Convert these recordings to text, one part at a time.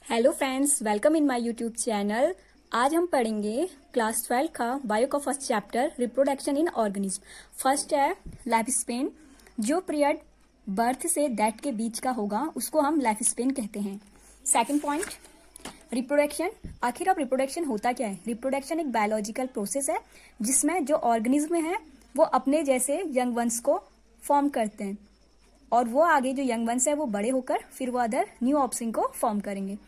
Hello friends, welcome in my YouTube channel. आज हम पढ़ेंगे क्लास 12 का बायो का first chapter reproduction in organism. First है लाइफ स्पेन। जो पीरियड बर्थ से डेथ के बीच का होगा उसको हम लाइफ स्पेन कहते हैं। Second point, reproduction. आखिर अब रिप्रोडक्शन होता क्या है? रिप्रोडक्शन एक बायोलॉजिकल प्रोसेस है जिसमें जो ऑर्गेनिज्म है वो अपने जैसे यंग वंस को फॉर्म करते हैं और वो आगे जो यंग वंस है वो बड़े होकर फिर वो अदर न्यू ऑप्शंग को फॉर्म करेंगे।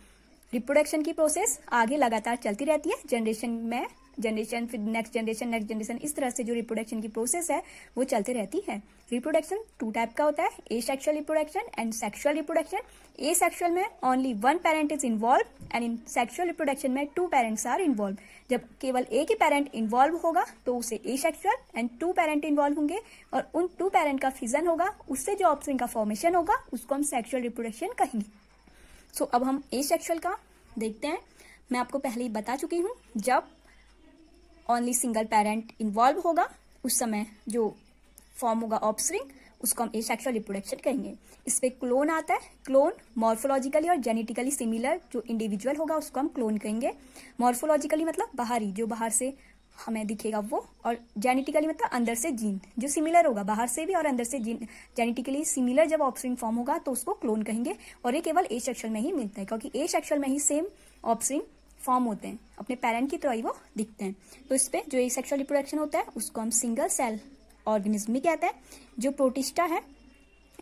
रिप्रोडक्शन की प्रोसेस आगे लगातार चलती रहती है, जनरेशन फिर नेक्स्ट जनरेशन, इस तरह से जो रिप्रोडक्शन की प्रोसेस है वो चलती रहती है। रिप्रोडक्शन टू टाइप का होता है, asexual reproduction and sexual reproduction. Asexual में only one parent is involve and in sexual reproduction में टू पेरेंट्स आर इन्वॉल्व। जब केवल एक ही पेरेंट इन्वॉल्व होगा तो उसे asexual, and two parent involve होंगे और उन टू पेरेंट का फिजन होगा, उससे जो ऑप्शन का फॉर्मेशन होगा उसको हम सेक्शुअल रिप्रोडक्शन कहेंगे। सो अब हम ए सेक्शुअल का देखते हैं। मैं आपको पहले ही बता चुकी हूँ, जब ओनली सिंगल पेरेंट इन्वॉल्व होगा उस समय जो फॉर्म होगा ऑफस्प्रिंग उसको हम ए सेक्शुअल रिप्रोडक्शन कहेंगे। इस पे क्लोन आता है। क्लोन मॉर्फोलॉजिकली और जेनेटिकली सिमिलर जो इंडिविजुअल होगा उसको हम क्लोन कहेंगे। मॉर्फोलॉजिकली मतलब बाहरी, जो बाहर से हमें दिखेगा वो, और जेनेटिकली मतलब अंदर से जीन जो सिमिलर होगा, बाहर से भी और अंदर से जीन जेनेटिकली सिमिलर जब ऑफस्प्रिंग फॉर्म होगा तो उसको क्लोन कहेंगे। और ये केवल ए सेक्शुअल में ही मिलता है क्योंकि ए सेक्शुअल में ही सेम ऑफस्प्रिंग फॉर्म होते हैं, अपने पेरेंट की तरह ही वो दिखते हैं। तो इस पे जो ए सेक्शुअल रिप्रोडक्शन होता है उसको हम सिंगल सेल ऑर्गेनिज्म भी कहते हैं। जो प्रोटिस्टा है,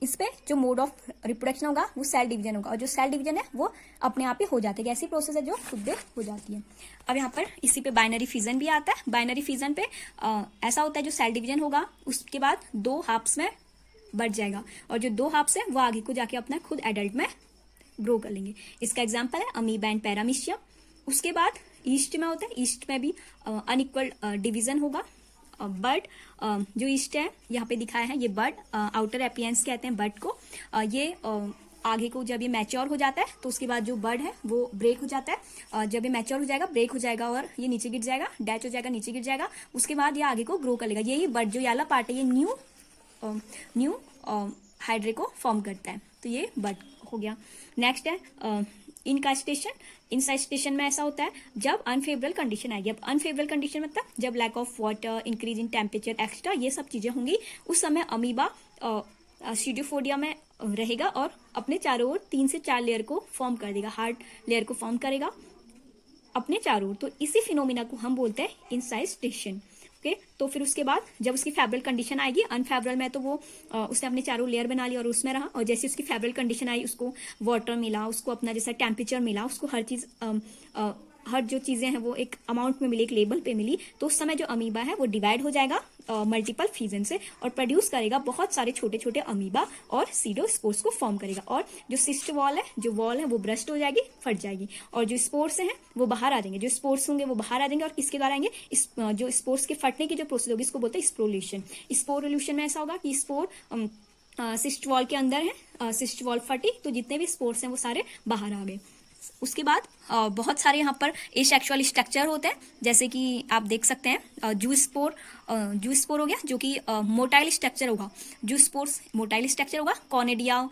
इस पे जो मोड ऑफ रिप्रोडक्शन होगा वो सेल डिवीजन होगा, और जो सेल डिवीजन है वो अपने आप ही हो जाते हैं। ऐसी प्रोसेस है जो खुद से हो जाती है। अब यहाँ पर इसी पे बाइनरी फिजन भी आता है। बाइनरी फिजन पे ऐसा होता है, जो सेल डिवीजन होगा उसके बाद दो हाफ्स में बढ़ जाएगा और जो दो हाफ्स है वो आगे को जाके अपना खुद एडल्ट में ग्रो कर लेंगे। इसका एग्जाम्पल है अमीबा एंड पैरामीशियम। उसके बाद ईस्ट में होता है, ईस्ट में भी अनइक्वल डिवीजन होगा। बर्ड, जो ईस्ट है यहाँ पे दिखाया है ये बर्ड, आउटर एपियंस कहते हैं बर्ड को। ये आगे को जब ये मैच्योर हो जाता है तो उसके बाद जो बर्ड है वो ब्रेक हो जाता है। जब ये मैच्योर हो जाएगा, ब्रेक हो जाएगा और ये नीचे गिर जाएगा, डैच हो जाएगा, नीचे गिर जाएगा। उसके बाद ये आगे को ग्रो कर लेगा। यही बर्ड जो वाला पार्ट है ये न्यू हाइड्रे को फॉर्म करता है। तो ये बर्ड हो गया। नेक्स्ट है इनकास्टेशन। इनकास्टेशन में ऐसा होता है जब अनफेवरेबल कंडीशन आएगी। अब अनफेवरेबल कंडीशन मतलब जब lack of water, increase in temperature extra, ये सब चीजें होंगी, उस समय अमीबा सीडियोफोडिया में रहेगा और अपने चारों ओर 3 से 4 लेयर को फॉर्म कर देगा, हार्ड लेयर को फॉर्म करेगा अपने चारों ओर। तो इसी फिनोमिना को हम बोलते हैं इनकास्टेशन। ओके, तो फिर उसके बाद जब उसकी फेवरेबल कंडीशन आएगी, अनफेवरेबल में तो वो उसने अपने चारों लेयर बना लिया और उसमें रहा, और जैसे उसकी फेवरेबल कंडीशन आई उसको वाटर मिला, उसको अपना जैसा टेम्परेचर मिला, उसको हर चीज हर जो चीजें हैं वो एक अमाउंट में मिली, एक लेवल पे मिली, तो उस समय जो अमीबा है वो डिवाइड हो जाएगा मल्टीपल फ्यूजन से और प्रोड्यूस करेगा बहुत सारे छोटे छोटे अमीबा और सीडोस्पोर्स को फॉर्म करेगा। और जो सिस्ट वॉल है वो ब्रस्ट हो जाएगी, फट जाएगी, और जो स्पोर्स हैं वो बाहर आ जाएंगे। जो स्पोर्स होंगे वो बाहर आ जाएंगे और किसके द्वारा आएंगे? जो स्पोर्स के फटने की जो प्रोसेस होगी इसको बोलते हैं स्पोरुलेशन। स्पोरुलेशन में ऐसा होगा कि स्पोर सिस्ट वॉल के अंदर है, सिस्ट वॉल फटी तो जितने भी स्पोर्स हैं वो सारे बाहर आ गए। उसके बाद बहुत सारे यहाँ पर एसेक्सुअल स्ट्रक्चर होते हैं, जैसे कि आप देख सकते हैं जू स्पोर हो गया जो कि मोटाइल स्ट्रक्चर होगा। जू स्पोर्स मोटाइल स्ट्रक्चर होगा। कॉनेडिया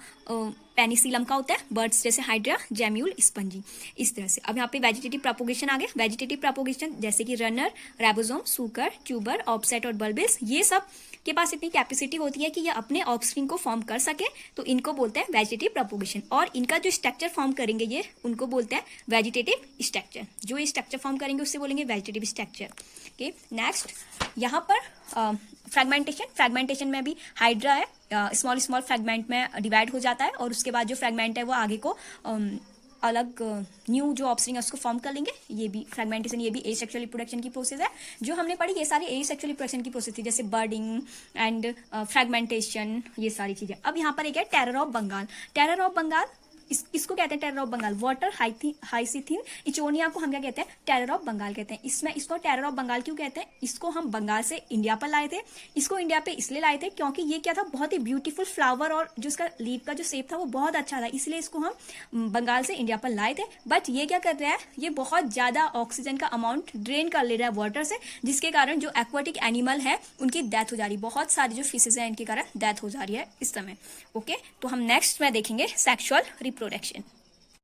पेनिसिलम का होता है, बर्ड्स जैसे हाइड्रा, जेम्यूल, स्पंजी, इस तरह से। अब यहाँ पे वेजिटेटिव प्रोपोगेशन आ गया। वेजिटेटिव प्रोपोगेशन जैसे कि रनर, राइबोसोम, सूकर, ट्यूबर, ऑफसेट और बल्बिस, ये सब के पास इतनी कैपेसिटी होती है कि ये अपने ऑफस्प्रिंग को फॉर्म कर सके, तो इनको बोलते हैं वेजिटेटिव प्रोपोगेशन। और इनका जो स्ट्रक्चर फॉर्म करेंगे ये उनको बोलते हैं वेजिटेटिव स्ट्रक्चर। जो ये स्ट्रक्चर फॉर्म करेंगे उससे बोलेंगे वेजिटेटिव स्ट्रक्चर। ओके, नेक्स्ट यहाँ पर फ्रेगमेंटेशन में भी हाइड्रा है, स्मॉल फ्रेगमेंट में डिवाइड हो जाता है और उसके बाद जो फ्रेगमेंट है वो आगे को अलग न्यू जो ऑफस्प्रिंग है उसको फॉर्म कर लेंगे। ये भी फ्रेगमेंटेशन, ये भी एसेक्सुअल रिप्रोडक्शन की प्रोसेस है। जो हमने पढ़ी ये सारी एसेक्सुअल रिप्रोडक्शन की प्रोसेस थी, जैसे बर्डिंग एंड फ्रेगमेंटेशन, ये सारी चीजें। अब यहाँ पर एक है terror of Bengal. Terror of Bengal इसको कहते हैं टेरर ऑफ बंगाल। वाटर हाइसिथिन इचोनिया को हम क्या कहते हैं? टेरर ऑफ बंगाल कहते हैं। इसमें इसको टेरर ऑफ बंगाल क्यों कहते हैं? इसको हम बंगाल से इंडिया पर लाए थे। इसको इंडिया पे इसलिए लाए थे क्योंकि ये क्या था, बहुत ही ब्यूटीफुल फ्लावर और जो इसका लीफ का जो शेप था वो बहुत अच्छा था, इसलिए इसको हम बंगाल से इंडिया पर लाए थे। बट ये क्या कर रहा है, ये बहुत ज्यादा ऑक्सीजन का अमाउंट ड्रेन कर ले रहा है वाटर से, जिसके कारण जो एक्वाटिक एनिमल है उनकी डेथ हो जा रही है। बहुत सारी जो फिशेज है इनके कारण डेथ हो जा रही है इस समय। ओके, तो हम नेक्स्ट में देखेंगे सेक्सुअल रिप्रोडक्शन।